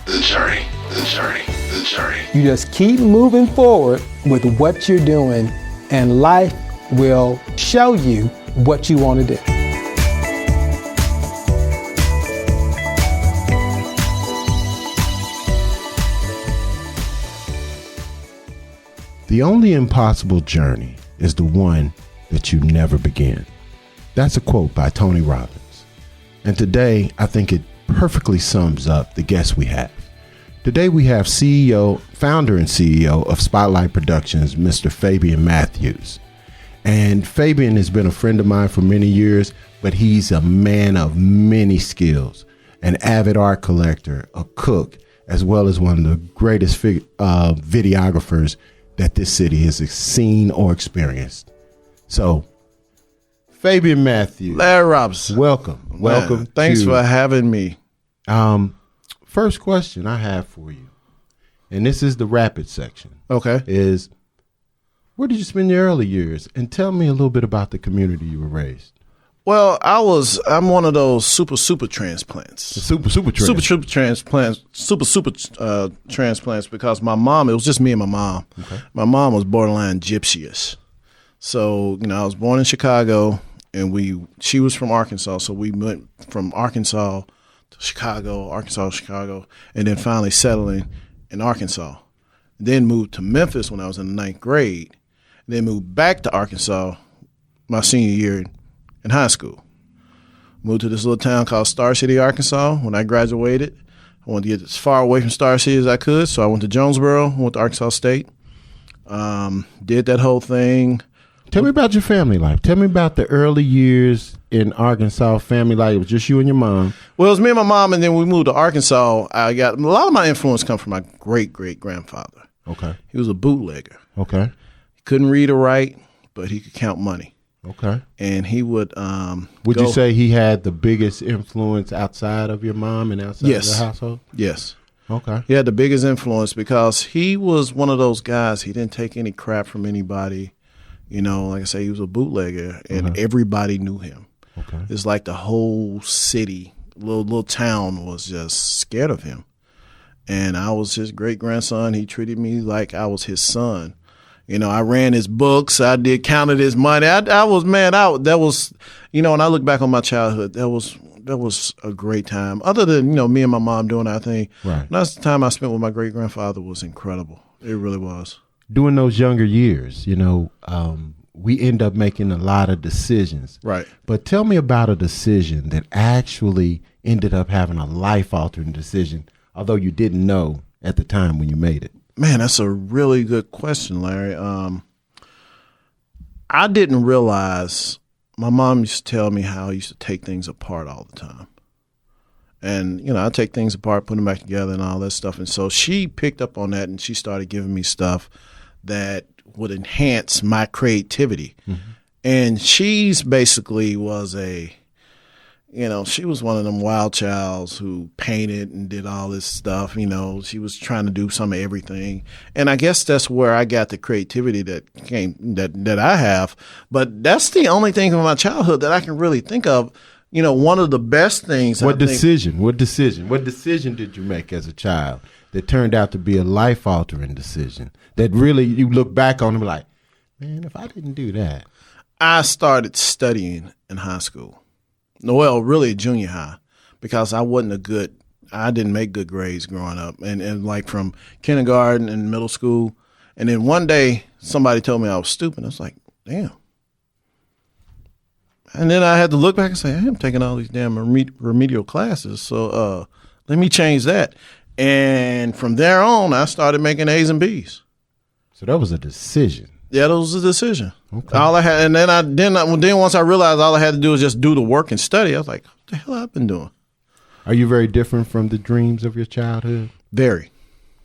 The journey, the journey, the journey. You just keep moving forward with what you're doing, and life will show you what you want to do. The only impossible journey is the one that you never begin. That's a quote by Tony Robbins. And today, I think it perfectly sums up the guest we have. Today we have founder and CEO of Spotlight Productions, Mr. Fabian Matthews. And Fabian has been a friend of mine for many years, but he's a man of many skills, an avid art collector, a cook, as well as one of the greatest videographers that this city has seen or experienced. So, Fabian Matthews. Larry Robinson. Welcome. Welcome. Thanks for having me. First question I have for you, and this is the rapid section. Okay. Is where did you spend your early years? And tell me a little bit about the community you were raised. Well, I'm one of those super transplants. Super transplants because my mom, it was just me and my mom. Okay. My mom was borderline gypsyish. So, I was born in Chicago, and she was from Arkansas, so we went from Arkansas to Chicago, and then finally settling in Arkansas. Then moved to Memphis when I was in the 9th grade. Then moved back to Arkansas my senior year in high school. Moved to this little town called Star City, Arkansas. When I graduated, I wanted to get as far away from Star City as I could, so I went to Jonesboro, went to Arkansas State, did that whole thing. Tell me about your family life. Tell me about the early years in Arkansas, family life. It was just you and your mom. Well, it was me and my mom, and then we moved to Arkansas. I got a lot of my influence come from my great-great-grandfather. Okay. He was a bootlegger. Okay. He couldn't read or write, but he could count money. Okay. And he would Would you say he had the biggest influence outside of your mom and outside of the household? Yes. Okay. He had the biggest influence because he was one of those guys, he didn't take any crap from anybody. Like I say, he was a bootlegger, and everybody knew him. Okay. It's like the whole city, little town was just scared of him. And I was his great-grandson. He treated me like I was his son. I ran his books. I counted his money. When I look back on my childhood, that was a great time. Other than, me and my mom doing our thing. Right. That's the time I spent with my great-grandfather was incredible. It really was. During those younger years, we end up making a lot of decisions. Right. But tell me about a decision that actually ended up having a life-altering decision, although you didn't know at the time when you made it. Man, that's a really good question, Larry. I didn't realize my mom used to tell me how I used to take things apart all the time. And, I take things apart, put them back together and all that stuff. And so she picked up on that, and she started giving me stuff that would enhance my creativity. Mm-hmm. And she's basically she was one of them wild childs who painted and did all this stuff. She was trying to do some of everything. And I guess that's where I got the creativity that I have. But that's the only thing from my childhood that I can really think of. One of the best things. What decision did you make as a child that turned out to be a life-altering decision that really you look back on and be like, man, if I didn't do that? I started studying in high school. Well, really junior high, because I didn't make good grades growing up. And like from kindergarten and middle school. And then one day somebody told me I was stupid. I was like, damn. And then I had to look back and say, hey, I'm taking all these damn remedial classes. So let me change that. And from there on, I started making A's and B's. So that was a decision. Yeah, that was a decision. Okay. All I had, and then once I realized all I had to do was just do the work and study, I was like, what the hell have I been doing? Are you very different from the dreams of your childhood? Very.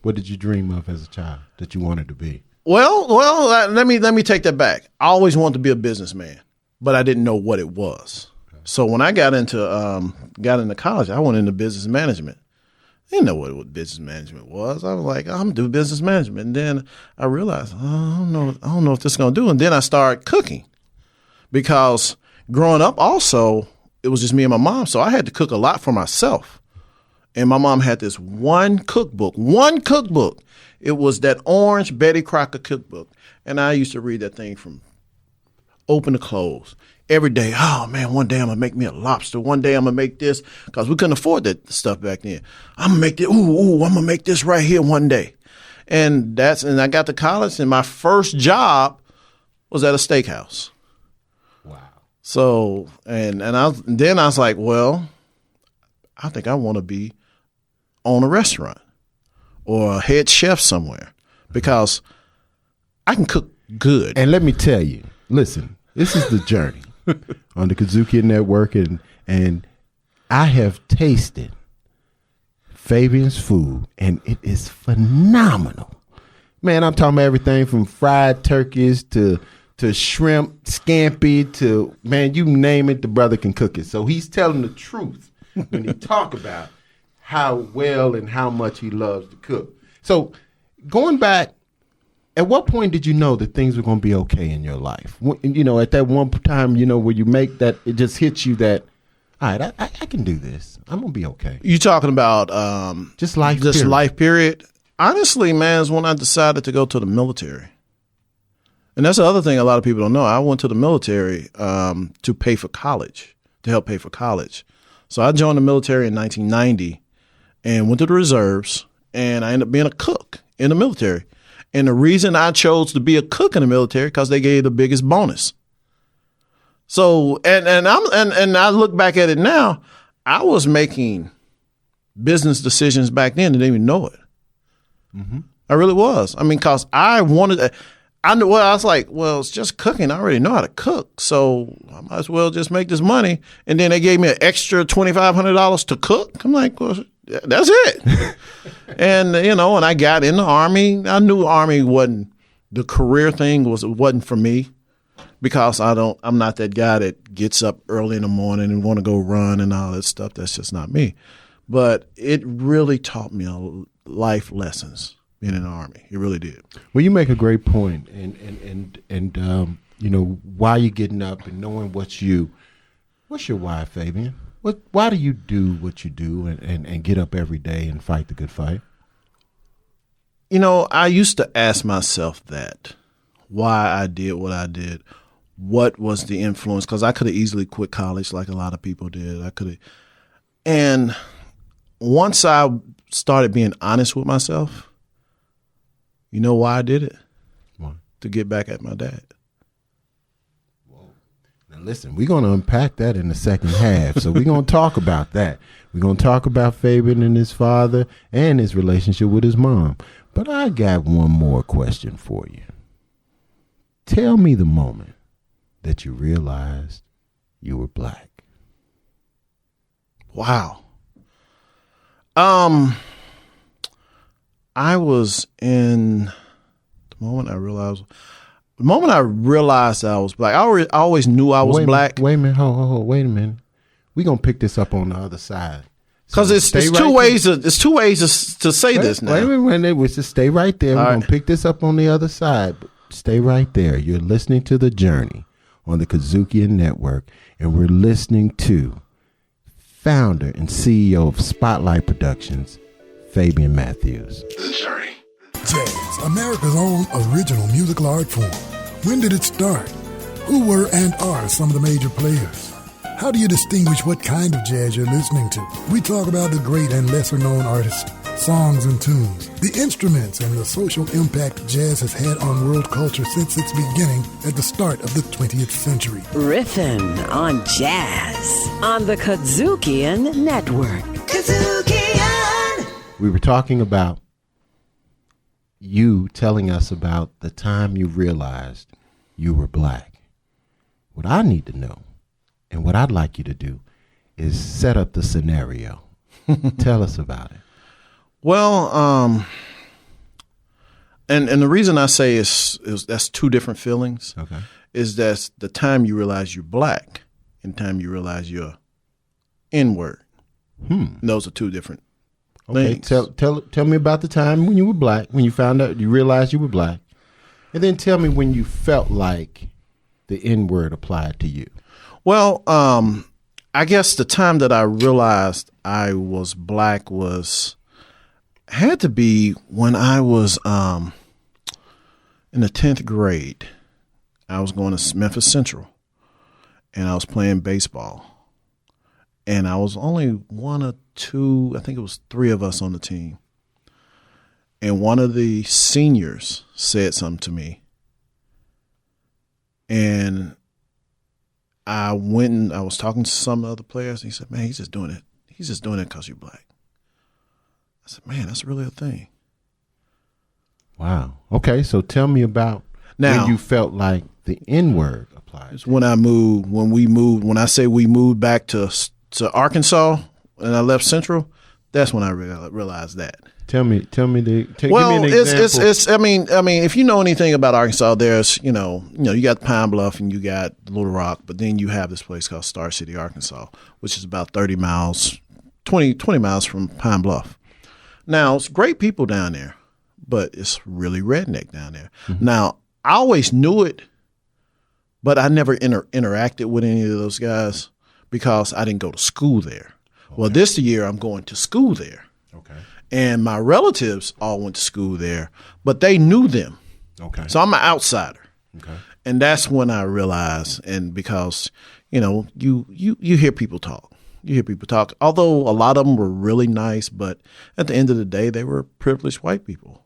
What did you dream of as a child that you wanted to be? Well, let me take that back. I always wanted to be a businessman, but I didn't know what it was. Okay. So when I got into college, I went into business management. I didn't know what business management was. I was like, I'm gonna do business management. And then I realized, I don't know what this is gonna do. And then I started cooking, because growing up also, it was just me and my mom. So I had to cook a lot for myself. And my mom had this one cookbook. It was that orange Betty Crocker cookbook. And I used to read that thing from open to close every day. Oh, man, one day I'm going to make me a lobster. One day I'm going to make this, because we couldn't afford that stuff back then. I'm going to make this. I'm going to make this right here one day. And I got to college, and my first job was at a steakhouse. Wow. So, then I was like, well, I think I want to own a restaurant or a head chef somewhere, because I can cook good. And let me tell you, listen, this is the journey on the KUDZUKIAN Network, and I have tasted Fabian's food, and it is phenomenal. Man, I'm talking about everything from fried turkeys to shrimp scampi to, man, you name it, the brother can cook it. So he's telling the truth when he talk about how well and how much he loves to cook. So going back, at what point did you know that things were going to be okay in your life? You know, at that one time, you know, where you make that, it just hits you that, all right, I can do this. I'm going to be okay. You talking about just life period. life period? Honestly, man, is when I decided to go to the military. And that's the other thing a lot of people don't know. I went to the military to pay for college, to help pay for college. So I joined the military in 1990 and went to the reserves, and I ended up being a cook in the military. And the reason I chose to be a cook in the military, because they gave the biggest bonus. So, and I look back at it now, I was making business decisions back then and didn't even know it. Mm-hmm. I really was. I mean, because I wanted, I knew, well, I was like, well, it's just cooking. I already know how to cook. So I might as well just make this money. And then they gave me an extra $2,500 to cook. I'm like, well, that's it. And, you know, and I got in the Army. I knew Army wasn't, the career thing wasn't for me, because I'm not that guy that gets up early in the morning and want to go run and all that stuff. That's just not me. But it really taught me life lessons being in the Army. It really did. Well, you make a great point. And you know, why you getting up and knowing what's your why, Fabian? Why do you do what you do and get up every day and fight the good fight? You know, I used to ask myself that, why I did what I did. What was the influence? Because I could have easily quit college like a lot of people did. I could have. And once I started being honest with myself, you know why I did it? Why? To get back at my dad. Now listen, we're going to unpack that in the second half. So we're going to talk about that. We're going to talk about Fabian and his father and his relationship with his mom. But I got one more question for you. Tell me the moment that you realized you were black. Wow. I was in the moment I realized I was black. I always knew I was black. Wait a minute, hold, wait a minute. We're gonna pick this up on the other side. Because So it's two ways to say this now. Wait a minute, just stay right there. We're gonna pick this up on the other side. But stay right there. You're listening to The Journey on the KUDZUKIAN Network, and we're listening to founder and CEO of Spotlight Productions, Fabian Matthews. The Journey. Jazz, America's own original musical art form. When did it start? Who were and are some of the major players? How do you distinguish what kind of jazz you're listening to? We talk about the great and lesser-known artists, songs and tunes, the instruments, and the social impact jazz has had on world culture since its beginning at the start of the 20th century. Riffin' on jazz on the KUDZUKIAN Network. KUDZUKIAN! We were talking about you telling us about the time you realized you were black. What I need to know, and what I'd like you to do, is set up the scenario. Tell us about it. Well, and the reason I say is that's two different feelings. Okay. Is that the time you realize you're black and the time you realize you're N-word. Those are two different Okay. things. Tell me about the time when you were black, when you found out, you realized you were black, and then tell me when you felt like the N-word applied to you. Well, I guess the time that I realized I was black had to be when I was in the 10th grade. I was going to Memphis Central, and I was playing baseball. And I was only one or two, I think it was three of us on the team. And one of the seniors said something to me. And I went and I was talking to some other players, and he said, man, he's just doing it. He's just doing it because you're black. I said, man, that's really a thing. Wow. Okay, so tell me about now, when you felt like the N-word applied. It's when when I say we moved back to Arkansas and I left Central, that's when I realized that. Give me an example. It's I mean, if you know anything about Arkansas, there's, you got Pine Bluff and you got Little Rock, but then you have this place called Star City, Arkansas, which is about 20 miles from Pine Bluff. Now, it's great people down there, but it's really redneck down there. Mm-hmm. Now, I always knew it, but I never interacted with any of those guys because I didn't go to school there. Okay. Well, this year I'm going to school there. Okay. And my relatives all went to school there, but they knew them. Okay. So I'm an outsider. Okay. And that's when I realized, and because, you hear people talk. You hear people talk, although a lot of them were really nice, but at the end of the day, they were privileged white people.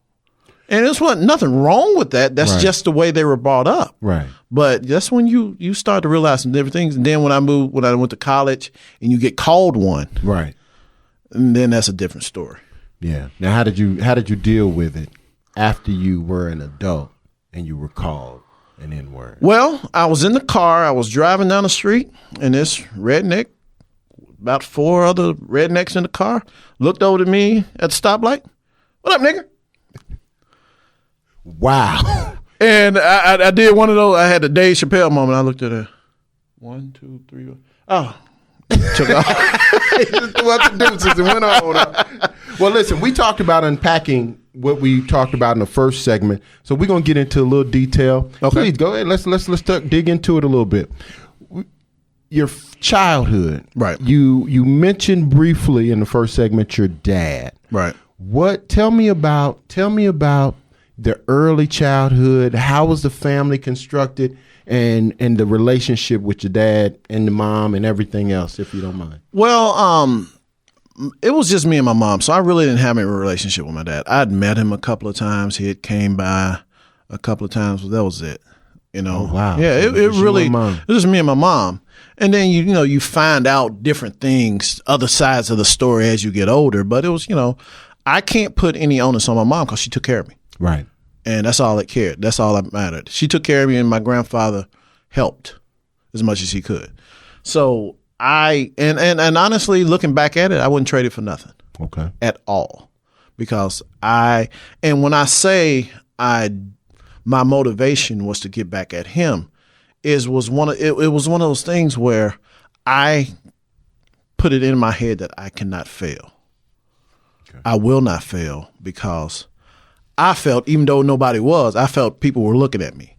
And there's nothing wrong with that. That's just the way they were brought up. Right. But that's when you start to realize some different things. And then when I went to college and you get called one. Right. And then that's a different story. Yeah. Now, how did you deal with it after you were an adult and you were called an N-word? Well, I was in the car. I was driving down the street, and this redneck, about four other rednecks in the car, looked over to me at the stoplight. What up, nigga? Wow. And I did one of those. I had the Dave Chappelle moment. I looked at her. 1, 2, 3. Oh. Took off. He just threw out the deuces and went on. Well, listen, we talked about unpacking what we talked about in the first segment, so we're gonna get into a little detail. Okay. Please go ahead. Let's dig into it a little bit. Your childhood, right? You mentioned briefly in the first segment your dad, right? Tell me about the early childhood. How was the family constructed? And the relationship with your dad and the mom and everything else, if you don't mind. Well, it was just me and my mom, so I really didn't have any relationship with my dad. I'd met him a couple of times. He had came by a couple of times, but that was it. Oh, wow. Yeah, it really, it was just me and my mom. And then, you find out different things, other sides of the story as you get older. But it was, I can't put any onus on my mom because she took care of me. Right. And that's all that cared. That's all that mattered. She took care of me, and my grandfather helped as much as he could. So and honestly, looking back at it, I wouldn't trade it for nothing. Okay. At all. Because when I say my motivation was to get back at him, it was one of those things where I put it in my head that I cannot fail. Okay. I will not fail because I felt, even though nobody was, I felt people were looking at me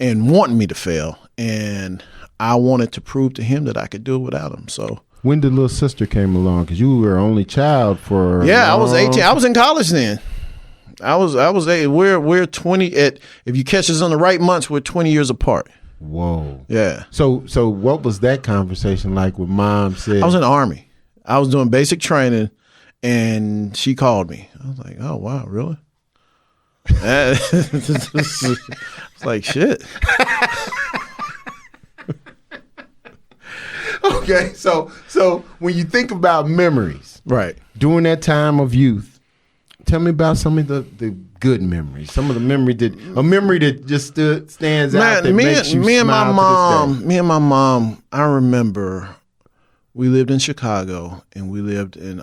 and wanting me to fail. And I wanted to prove to him that I could do it without him. So when did little sister came along? Because you were only child for I was 18. I was in college then. I was we're 20 if you catch us on the right months, we're 20 years apart. Whoa. Yeah. So what was that conversation like with mom said? I was in the Army. I was doing basic training and she called me. I was like, oh wow, really? It's like shit. Okay, so when you think about memories, right, during that time of youth, tell me about some of the good memories. Some of the memory that just stands out. That makes you smile to this day. Me and my mom. I remember we lived in Chicago and we lived in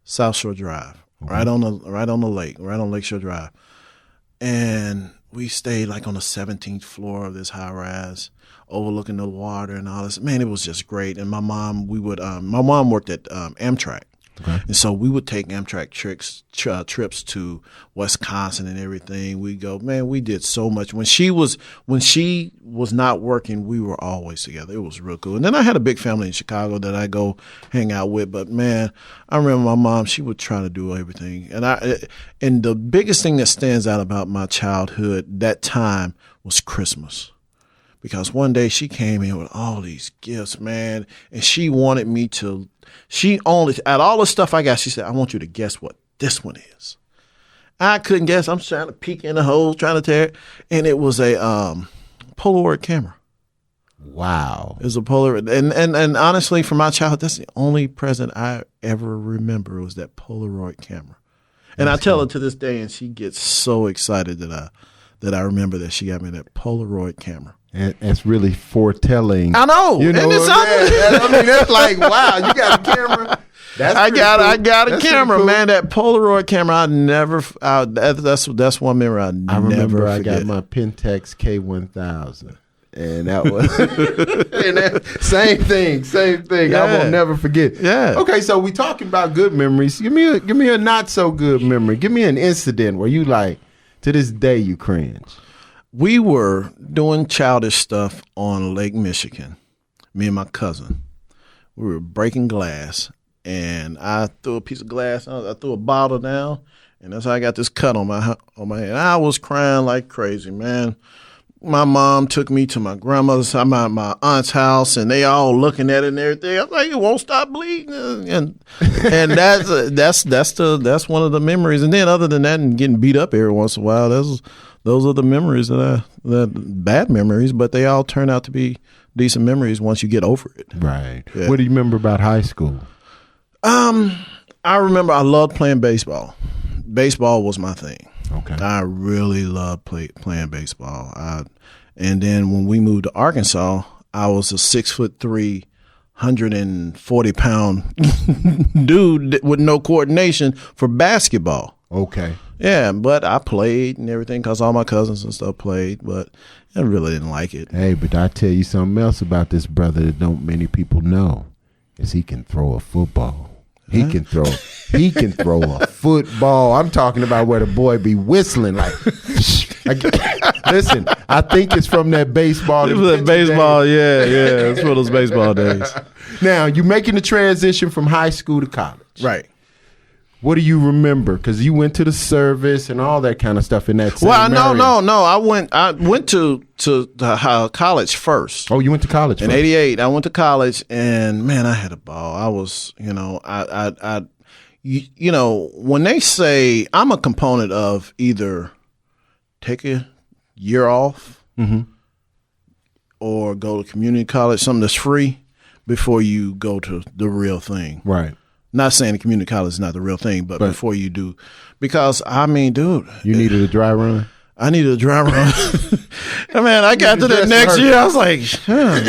South Shore Drive, right on the lake, right on Lakeshore Drive, and we stayed like on the 17th floor of this high rise, overlooking the water and all this. Man, it was just great. And my mom, my mom worked at Amtrak. Okay. And so we would take Amtrak trips to Wisconsin and everything. We go, man, we did so much. When she was not working, we were always together. It was real cool. And then I had a big family in Chicago that I go hang out with. But man, I remember my mom, she would try to do everything. And the biggest thing that stands out about my childhood that time was Christmas. Because one day she came in with all these gifts, man, and she wanted me to, out all the stuff I got, she said, I want you to guess what this one is. I couldn't guess. I'm trying to peek in the hole, trying to tear it. And it was a Polaroid camera. Wow. It was a Polaroid. And honestly, for my childhood, that's the only present I ever remember was that Polaroid camera. And I tell her to this day, and she gets so excited that I remember that she got me that Polaroid camera. And it's really foretelling. I know. You know, and it's I mean, that's like, wow, you got a camera. I got a camera, cool. Man. That Polaroid camera, that's one memory I never forget. I got my Pentax K1000. And that was same thing. Yeah. I will never forget. Yeah. Okay, so we talking about good memories. Give me a not so good memory. Give me an incident where you like to this day you cringe. We were doing childish stuff on Lake Michigan, me and my cousin. We were breaking glass, and I threw a piece of glass, I threw a bottle down, and that's how I got this cut on my head. I was crying like crazy, man. My mom took me to my grandmother's, my aunt's house, and they all looking at it and everything. I was like, it won't stop bleeding, and that's one of the memories. And then other than that, and getting beat up every once in a while, those are the memories that bad memories, but they all turn out to be decent memories once you get over it. Right. Yeah. What do you remember about high school? I remember I loved playing baseball. Baseball was my thing. Okay. I really loved playing baseball. And then when we moved to Arkansas, I was a 6'3", 140-pound dude with no coordination for basketball. Okay. Yeah, but I played and everything because all my cousins and stuff played, but I really didn't like it. Hey, but I tell you something else about this brother that don't many people know is he can throw a football. He can throw a football. I'm talking about where the boy be whistling like. Listen, I think it's from that baseball. It was that baseball, yeah. It's one of those baseball days. Now you making the transition from high school to college, right? What do you remember? Because you went to the service and all that kind of stuff in that same area. No. I went to college first. Oh, you went to college in '88. I went to college, and man, I had a ball. I was, when they say I'm a component of either take a year off or go to community college, something that's free before you go to the real thing. Right. Not saying the community college is not the real thing, but before you do, because I mean, dude, you needed a dry run. I needed a dry run. Man, I got to the next year. I was like,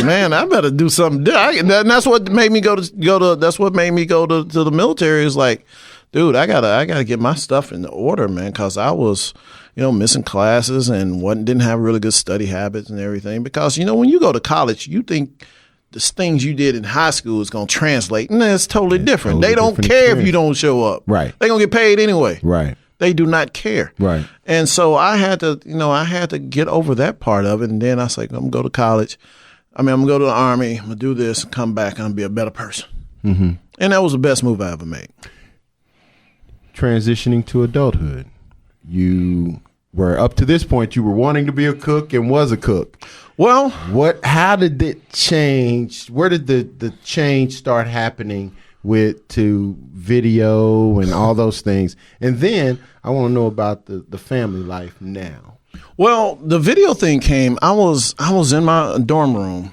man, I better do something. And that's what made me go to. That's what made me go to the military. Is like, dude, I gotta get my stuff in order, man, because I was, missing classes and didn't have really good study habits and everything. Because when you go to college, you think the things you did in high school is going to translate. And it's totally different. They don't care if you don't show up. Right. They're going to get paid anyway. Right. They do not care. Right. And so I had to get over that part of it. And then I was like, I'm going to go to college. I'm going to go to the Army. I'm going to do this and come back and I'm going to be a better person. Mm-hmm. And that was the best move I ever made. Transitioning to adulthood. You were, up to this point, you were wanting to be a cook and was a cook. Well, how did it change? Where did the change start happening to video and all those things? And then I want to know about the family life now. Well, the video thing came. I was in my dorm room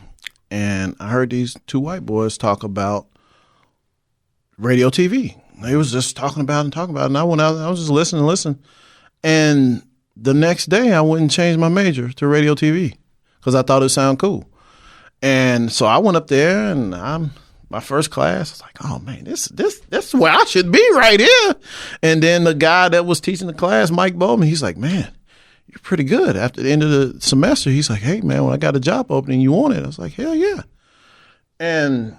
and I heard these two white boys talk about radio TV. They was just talking about it. And I went out, I was just listening. And the next day I went and changed my major to radio TV because I thought it sounded cool. And so I went up there and my first class, I was like, oh man, this is where I should be right here. And then the guy that was teaching the class, Mike Bowman, he's like, man, you're pretty good. After the end of the semester, he's like, hey man, when I got a job opening, you want it? I was like, hell yeah. And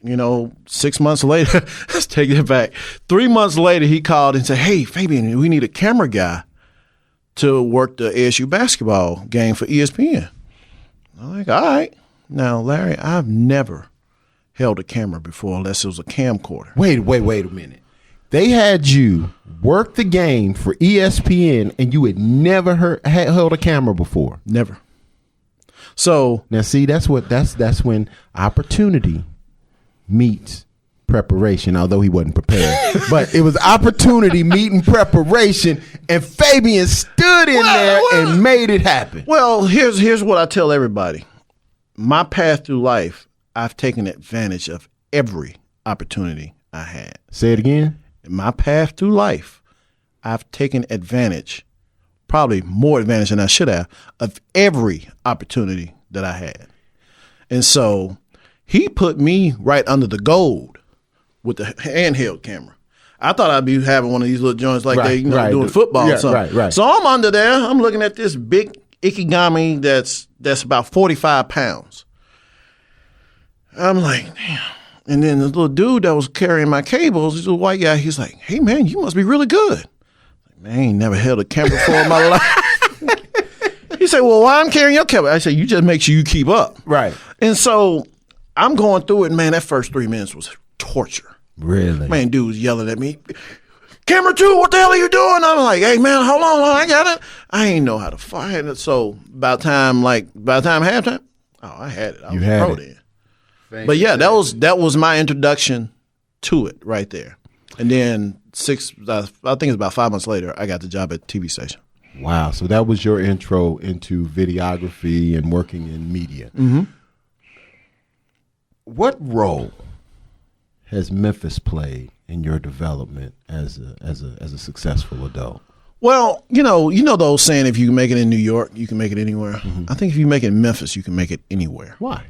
6 months later, let's take it back. 3 months later, he called and said, "Hey, Fabian, we need a camera guy to work the ASU basketball game for ESPN." I'm like, all right. Now, Larry, I've never held a camera before unless it was a camcorder. Wait a minute. They had you work the game for ESPN, and you had never held a camera before. Never. So now, see, that's when opportunity meets preparation. Although he wasn't prepared, but it was opportunity meeting preparation, and Fabian stood in there and made it happen. Well, here's what I tell everybody. My path through life, I've taken advantage of every opportunity I had. Say it again. In my path through life, I've taken advantage, probably more advantage than I should have, of every opportunity that I had. And so he put me right under the gold with the handheld camera. I thought I'd be having one of these little joints like they, doing football or something. Right. So I'm under there. I'm looking at this big Ikigami that's about 45 pounds. I'm like, damn. And then the little dude that was carrying my cables, this little white guy, he's like, "Hey, man, you must be really good." Like, man, I ain't never held a camera before in my life. He said, "Well, why I'm carrying your camera?" I said, "You just make sure you keep up." Right. And so I'm going through it, man. That first 3 minutes was torture. Really? Man, dude was yelling at me. "Camera 2, what the hell are you doing?" I'm like, "Hey, man, hold on, I got it." I ain't know how to fire it. So by the time halftime, I had it. I was pro then. But yeah, that was my introduction to it right there. And then I think it's about 5 months later, I got the job at the TV station. Wow. So that was your intro into videography and working in media. Mm-hmm. What role has Memphis played in your development as a successful adult? Well, you know the old saying, if you can make it in New York, you can make it anywhere. Mm-hmm. I think if you make it in Memphis, you can make it anywhere. Why?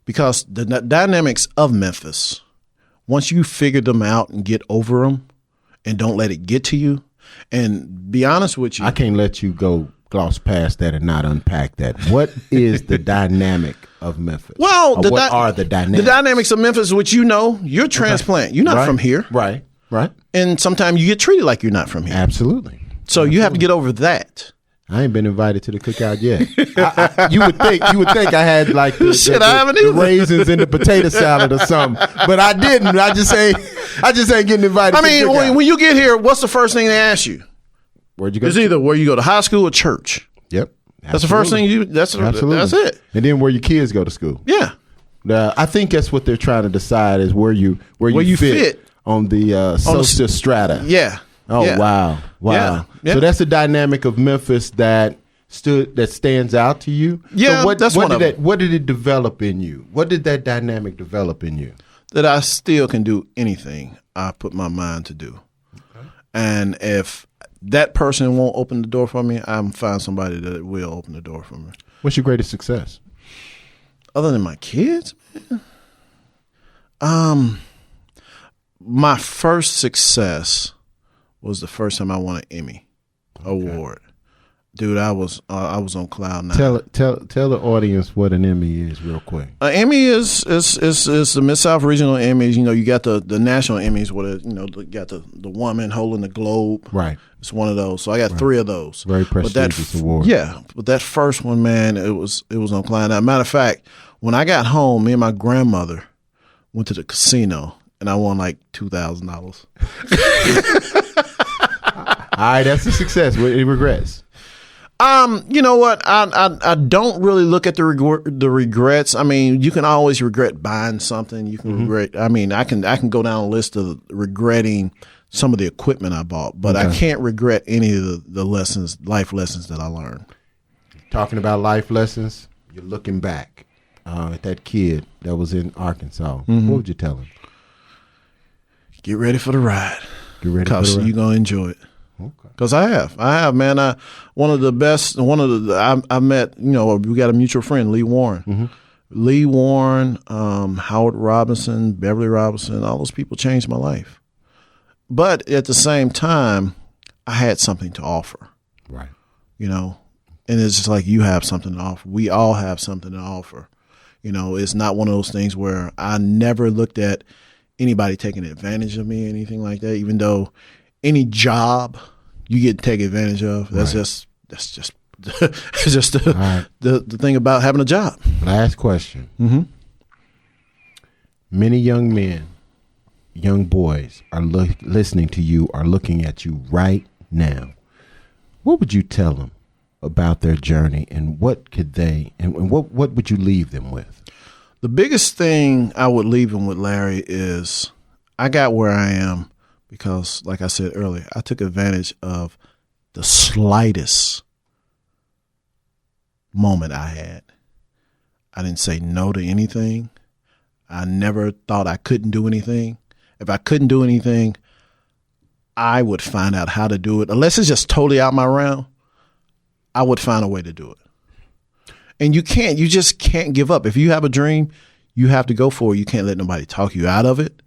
Because the dynamics of Memphis, once you figure them out and get over them and don't let it get to you, and be honest with you. I can't let you gloss past that and not unpack that. What is the dynamic of Memphis? Well, what are the dynamics? The dynamics of Memphis, which you're a transplant. You're not from here. Right. And sometimes you get treated like you're not from here. Absolutely. So you have to get over that. I ain't been invited to the cookout yet. You would think I had like the raisins in the potato salad or something, but I didn't. I just ain't getting invited. I mean, when you get here, what's the first thing they ask you? Where'd you go? It's either where you go to high school or church. Yep, that's the first thing you. That's it. And then where your kids go to school. Yeah, I think that's what they're trying to decide is where you fit on the social strata. Yeah. Oh, yeah. Wow. Yeah. So that's the dynamic of Memphis that stands out to you? Yeah, so that's one of them. What did it develop in you? What did that dynamic develop in you? That I still can do anything I put my mind to do. Okay. And if that person won't open the door for me, I'm find somebody that will open the door for me. What's your greatest success? Other than my kids, man? My first success was the first time I won an Emmy award. Dude, I was on cloud nine. Tell the audience what an Emmy is real quick. An Emmy is the Mid-South Regional Emmys. You know, you got the national Emmys where you got the woman holding the globe. Right. It's one of those. So I got 3 of those. Very prestigious award. Yeah, but that first one, man, it was on cloud nine. Matter of fact, when I got home, me and my grandmother went to the casino and I won like $2,000. All right, that's a success. Any regrets? You know what? I don't really look at the regrets. I mean, you can always regret buying something. You can regret. I mean, I can go down a list of regretting some of the equipment I bought, but I can't regret any of the lessons, life lessons that I learned. Talking about life lessons, you're looking back at that kid that was in Arkansas. What would you tell him? Get ready for the ride. Get ready for the ride. You're gonna enjoy it. Because I have, man. I met, we got a mutual friend, Lee Warren. Mm-hmm. Lee Warren, Howard Robinson, Beverly Robinson, all those people changed my life. But at the same time, I had something to offer. Right. And it's just like you have something to offer. We all have something to offer. You know, it's not one of those things where I never looked at anybody taking advantage of me or anything like that, even though any job you get to take advantage of, that's just it's just the thing about having a job. Last question. Mm-hmm. Many young men, young boys are listening to you, are looking at you right now. What would you tell them about their journey, and what could they, and what would you leave them with? The biggest thing I would leave them with, Larry, is I got where I am because, like I said earlier, I took advantage of the slightest moment I had. I didn't say no to anything. I never thought I couldn't do anything. If I couldn't do anything, I would find out how to do it. Unless it's just totally out my realm, I would find a way to do it. And you just can't give up. If you have a dream, you have to go for it. You can't let nobody talk you out of it.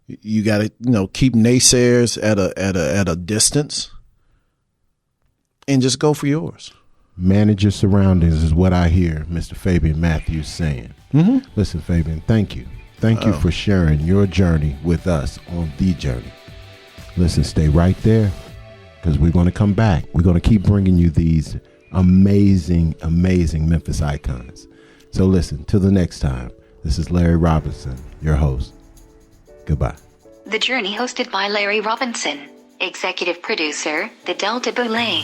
You got to, keep naysayers at a distance and just go for yours. Manage your surroundings is what I hear Mr. Fabian Matthews saying. Mm-hmm. Listen, Fabian, thank you. Thank you for sharing your journey with us on The Journey. Listen, stay right there because we're going to come back. We're going to keep bringing you these amazing, amazing Memphis icons. So listen, till the next time, this is Larry Robinson, your host. Goodbye. The Journey hosted by Larry Robinson. Executive producer, the Delta Boulay.